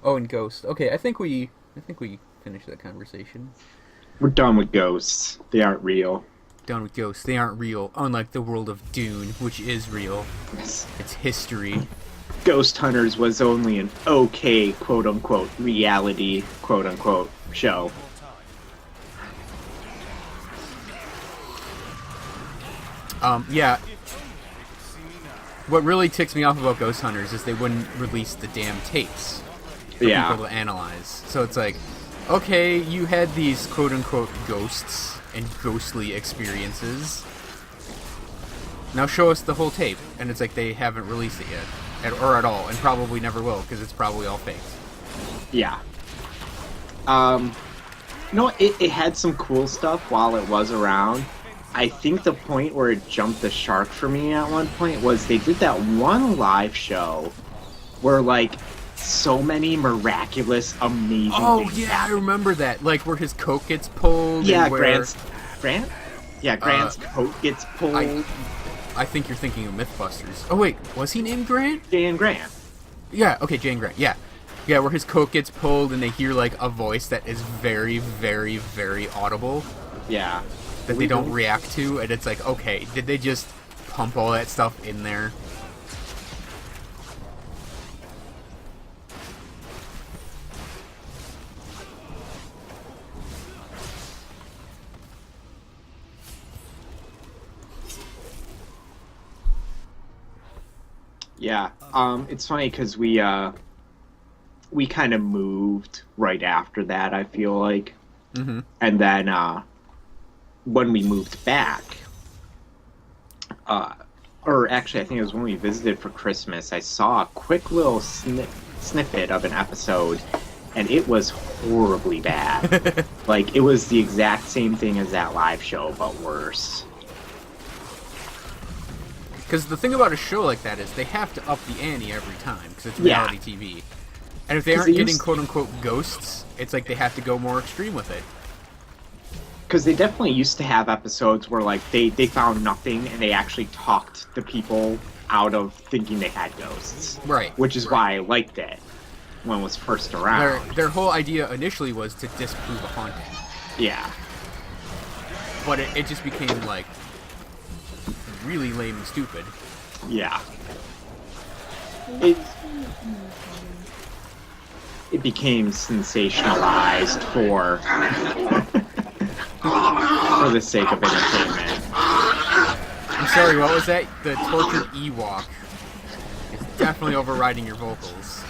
Oh, and Ghost. Okay, I think we finished that conversation. We're done with ghosts. They aren't real. Done with Ghosts. They aren't real, unlike the world of Dune, which is real. Yes. It's history. Ghost Hunters was only an okay, quote unquote, reality, quote unquote, show. Yeah. What really ticks me off about Ghost Hunters is they wouldn't release the damn tapes for Yeah. people to analyze. So it's like, okay, you had these quote unquote ghosts and ghostly experiences. Now show us the whole tape. And it's like they haven't released it yet. Or at all. And probably never will, because it's probably all fake. Yeah. Um, it had some cool stuff while it was around. I think the point where it jumped the shark for me at one point was they did that one live show where, like, so many miraculous, amazing Oh, things yeah, I happened. remember that. Like, where his coat gets pulled. Yeah, and where, Grant? Yeah, Grant's coat gets pulled. I think you're thinking of Mythbusters. Oh, wait, was he named Grant? Dan Grant. Yeah, okay, Jane Grant, yeah. Yeah, where his coat gets pulled and they hear, like, a voice that is very, very, very audible Yeah. that they don't react to, and it's like, okay, did they just pump all that stuff in there? Yeah. It's funny because we kind of moved right after that, I feel like. Mm-hmm. And then when we moved back, or actually, I think it was when we visited for Christmas, I saw a quick little snippet of an episode, and it was horribly bad. Like, it was the exact same thing as that live show, but worse. Because the thing about a show like that is they have to up the ante every time, because it's Yeah. reality TV. And if they 'Cause aren't they getting used- quote-unquote ghosts, it's like they have to go more extreme with it. Because they definitely used to have episodes where, like, they found nothing and they actually talked the people out of thinking they had ghosts. Right. Which is why I liked it when it was first around. Their whole idea initially was to disprove a haunting. Yeah. But it just became, like, really lame and stupid. Yeah. It, it became sensationalized for for the sake of entertainment. I'm sorry, what was that? The tortured Ewok is definitely overriding your vocals.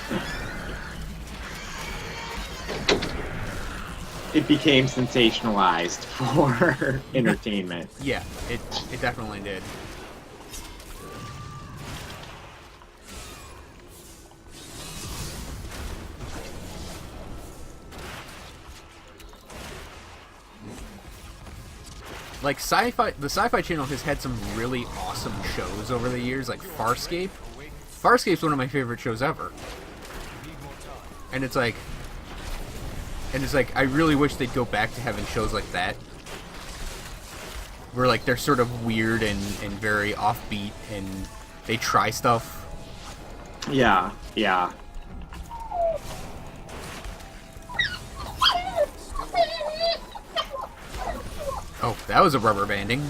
It became sensationalized for entertainment. Yeah, it definitely did. Like the Sci-Fi Channel has had some really awesome shows over the years, like Farscape. Farscape's one of my favorite shows ever. And it's like, I really wish they'd go back to having shows like that, where like they're sort of weird and very offbeat, and they try stuff. Yeah, yeah. Oh, that was a rubber banding.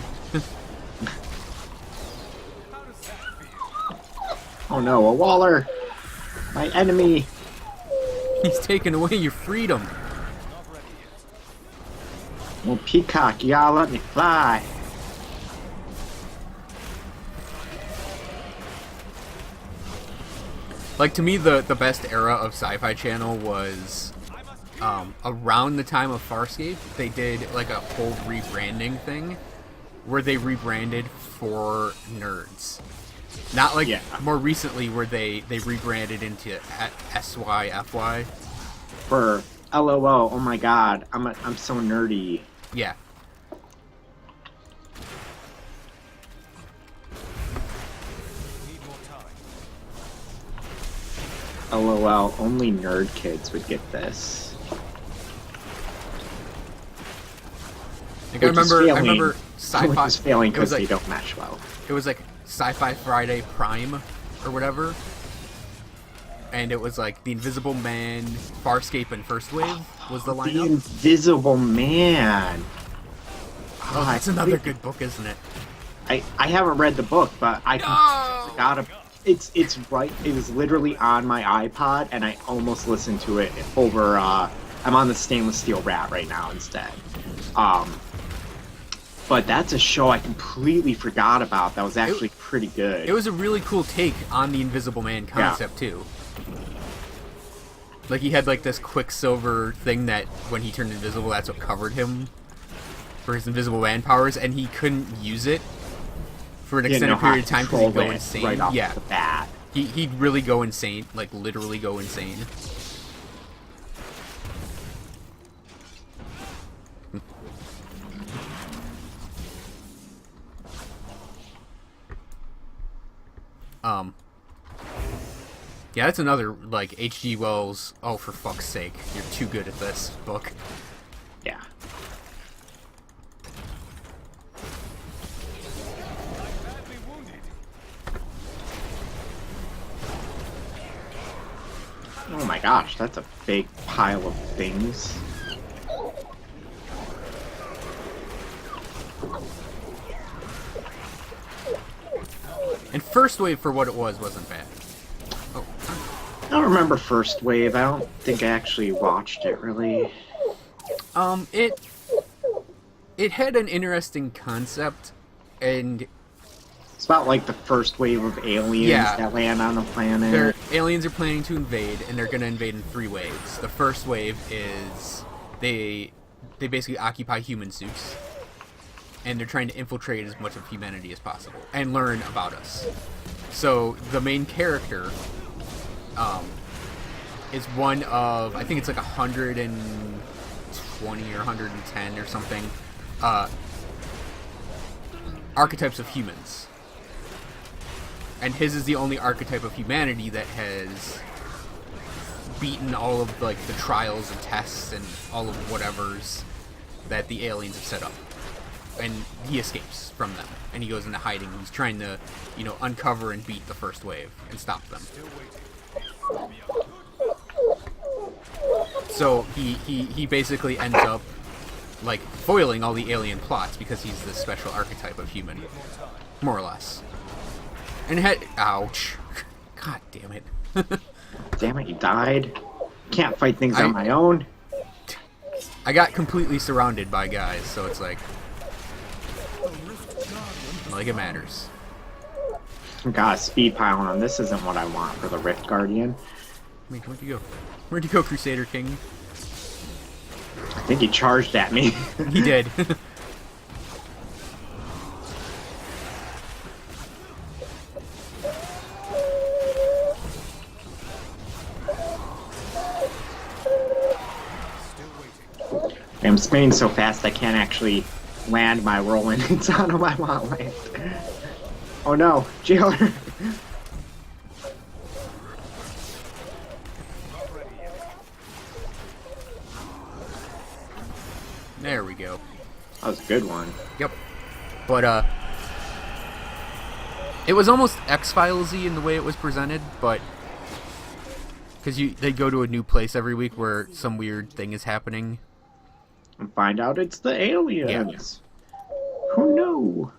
Oh no, a Waller! My enemy! He's taking away your freedom. Well, Peacock, y'all let me fly! Like, to me, the best era of Sci-Fi Channel was around the time of Farscape. They did like a whole rebranding thing where they rebranded for nerds. Not like more recently where they rebranded into SYFY. For LOL, oh my god, I'm so nerdy. Yeah. LOL, only nerd kids would get this. Like, I remember Sci-Fi. Sci-Fi. Is failing It was because they like, don't mesh well. it was like Sci-Fi Friday Prime or whatever. and it was like the Invisible Man, Farscape, and First Wave was the The lineup. Invisible Man. Oh, that's another good book, isn't it? I haven't read the book, but I forgot. It's right. It was literally on my iPod, and I almost listened to it over. I'm on the Stainless Steel Rat right now instead. But that's a show I completely forgot about. That was actually pretty good. It was a really cool take on the Invisible Man concept too. Like he had like this Quicksilver thing that when he turned invisible, that's what covered him for his Invisible Man powers, and he couldn't use it for an extended period of time because he'd go insane. Right off the bat. He'd really go insane, like literally go insane. Yeah, that's another, like, H.G. Wells, oh, for fuck's sake, you're too good at this book. Yeah. Oh my gosh, that's a big pile of things. And First Wave, for what it was, wasn't bad. Oh. I don't remember First Wave. I don't think I actually watched it, really. It had an interesting concept, and it's about like the first wave of aliens that land on the planet. Aliens are planning to invade, and they're going to invade in 3 waves. The first wave is they basically occupy human suits, and they're trying to infiltrate as much of humanity as possible and learn about us. So the main character is one of, I think it's like 120 or 110 or something archetypes of humans, and his is the only archetype of humanity that has beaten all of like the trials and tests and all of whatevers that the aliens have set up, and he escapes from them and he goes into hiding. He's trying to, you know, uncover and beat the first wave and stop them. So he basically ends up like foiling all the alien plots because he's this special archetype of human, more or less. And it had, ouch, god damn it. Damn it, you died. Can't fight things on my own. I got completely surrounded by guys, so it's like it matters. God, speed piling on. This isn't what I want for the Rift Guardian. Wait, where'd you go? Where'd you go, Crusader King? I think he charged at me. He did. I'm spinning so fast I can't actually land my rolling into on my want land. Oh no, Jailer! There we go. That was a good one. Yep. But it was almost X-Files-y in the way it was presented, but because they go to a new place every week where some weird thing is happening. And find out it's the aliens. Yeah. Who knew?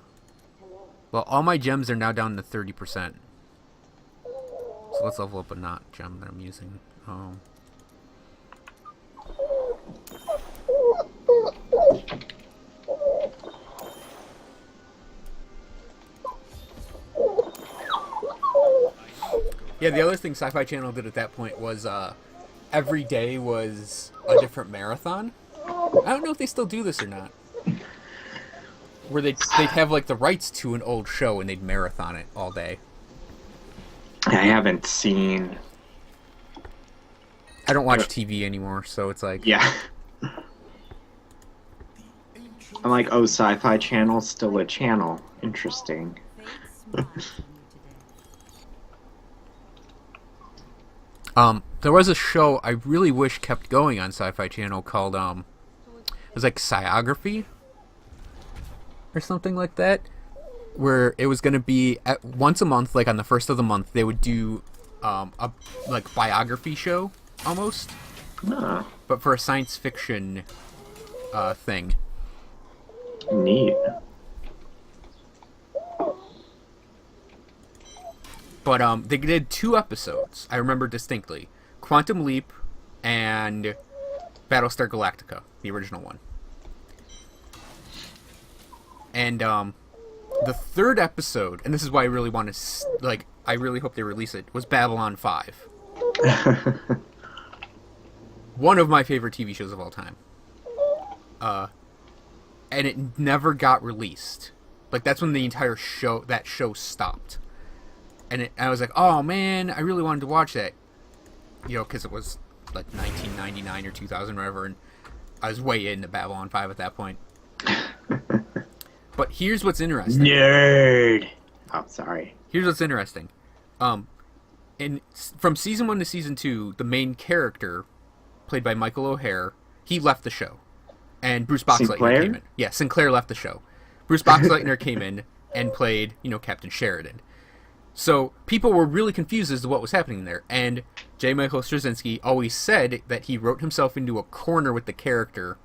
Well, all my gems are now down to 30%. So let's level up a not gem that I'm using. Yeah, the other thing Sci-Fi Channel did at that point was every day was a different marathon. I don't know if they still do this or not. Where they'd have like the rights to an old show and they'd marathon it all day. I haven't seen... I don't watch TV anymore, so it's like... Yeah. I'm like, oh, Sci-Fi Channel's still a channel. Interesting. There was a show I really wish kept going on Sci-Fi Channel called, it was like Sciography? Or something like that, where it was going to be once a month, like on the first of the month, they would do a like biography show almost, Oh, but for a science fiction thing. neat. But they did 2 episodes. I remember distinctly: Quantum Leap and Battlestar Galactica, the original one. And the 3rd episode, and this is why I really want to I really hope they release it, was Babylon 5. One of my favorite TV shows of all time. And it never got released. Like, that's when the entire show stopped. And I was like, oh man, I really wanted to watch that. You know, because it was like 1999 or 2000 or whatever, and I was way into Babylon 5 at that point. But here's what's interesting. Nerd. Oh, sorry. Here's what's interesting. From season 1 to season 2, the main character, played by Michael O'Hare, he left the show, and Bruce Boxleitner came in. Yeah, Sinclair left the show. Bruce Boxleitner came in and played, Captain Sheridan. So people were really confused as to what was happening there, and J. Michael Straczynski always said that he wrote himself into a corner with the character,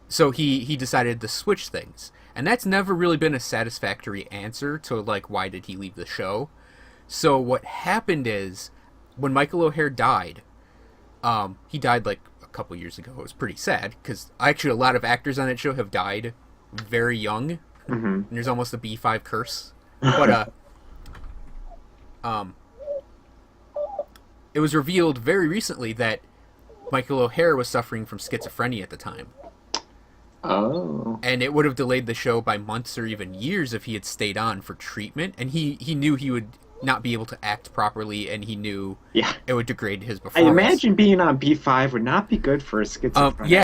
so he decided to switch things. And that's never really been a satisfactory answer to, like, why did he leave the show. So what happened is, when Michael O'Hare died, he died, like, a couple years ago. It was pretty sad, because actually a lot of actors on that show have died very young, and there's almost a B5 curse. But, it was revealed very recently that Michael O'Hare was suffering from schizophrenia at the time. Oh. And it would have delayed the show by months or even years if he had stayed on for treatment. And he knew he would not be able to act properly, and he knew it would degrade his performance. I imagine being on B5 would not be good for a schizophrenic. Yeah,